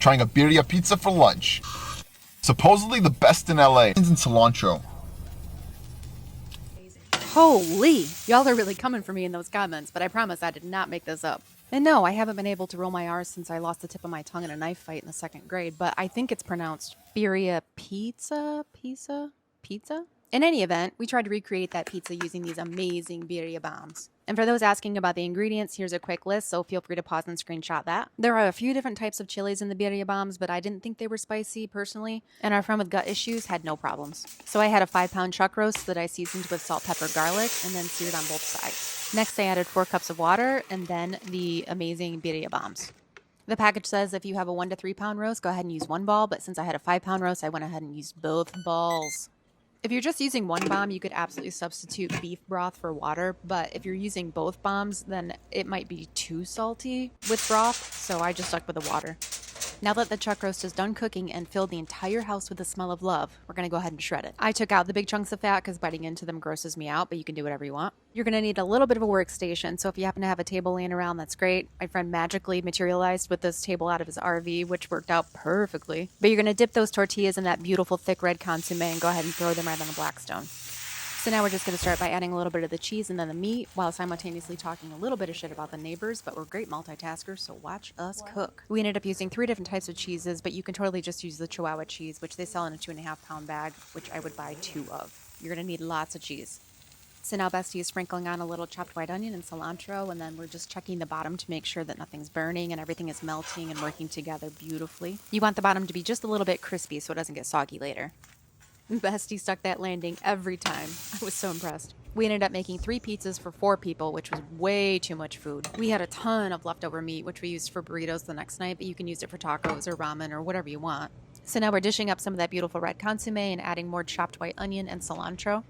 trying a birria pizza for lunch. Supposedly the best in LA. And cilantro. Holy! Y'all are really coming for me in those comments, but I promise I did not make this up. And no, I haven't been able to roll my R's since I lost the tip of my tongue in a knife fight in the second grade, but I think it's pronounced birria pizza? Pizza? Pizza? In any event, we tried to recreate that pizza using these amazing birria bombs. And for those asking about the ingredients, here's a quick list, so feel free to pause and screenshot that. There are a few different types of chilies in the birria bombs, but I didn't think they were spicy personally, and our friend with gut issues had no problems. So I had a 5-pound chuck roast that I seasoned with salt, pepper, garlic, and then seared on both sides. Next, I added 4 cups of water, and then the amazing birria bombs. The package says if you have a 1 to 3 pound roast, go ahead and use 1 ball, but since I had a 5-pound roast, I went ahead and used both balls. If you're just using 1 bomb, you could absolutely substitute beef broth for water, but if you're using both bombs, then it might be too salty with broth, so I just stuck with the water. Now that the chuck roast is done cooking and filled the entire house with the smell of love, we're going to go ahead and shred it. I took out the big chunks of fat because biting into them grosses me out, but you can do whatever you want. You're going to need a little bit of a workstation, so if you happen to have a table laying around, that's great. My friend magically materialized with this table out of his RV, which worked out perfectly. But you're going to dip those tortillas in that beautiful thick red consomme and go ahead and throw them right on the Blackstone. So now we're just going to start by adding a little bit of the cheese and then the meat while simultaneously talking a little bit of shit about the neighbors, but we're great multitaskers, so watch us cook. We ended up using 3 different types of cheeses, but you can totally just use the Chihuahua cheese, which they sell in a 2.5-pound bag, which I would buy 2 of. You're going to need lots of cheese. So now Bestie is sprinkling on a little chopped white onion and cilantro, and then we're just checking the bottom to make sure that nothing's burning and everything is melting and working together beautifully. You want the bottom to be just a little bit crispy so it doesn't get soggy later. Bestie stuck that landing every time. I was so impressed. We ended up making 3 pizzas for 4 people, which was way too much food. We had a ton of leftover meat, which we used for burritos the next night, but you can use it for tacos or ramen or whatever you want. So now we're dishing up some of that beautiful red consomme and adding more chopped white onion and cilantro.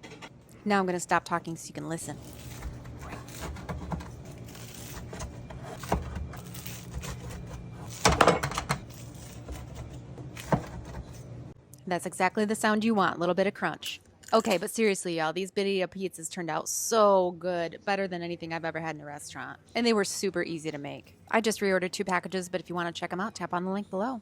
Now I'm going to stop talking so you can listen. That's exactly the sound you want, a little bit of crunch. Okay, but seriously, y'all, these birria pizzas turned out so good, better than anything I've ever had in a restaurant. And they were super easy to make. I just reordered 2 packages, but if you want to check them out, tap on the link below.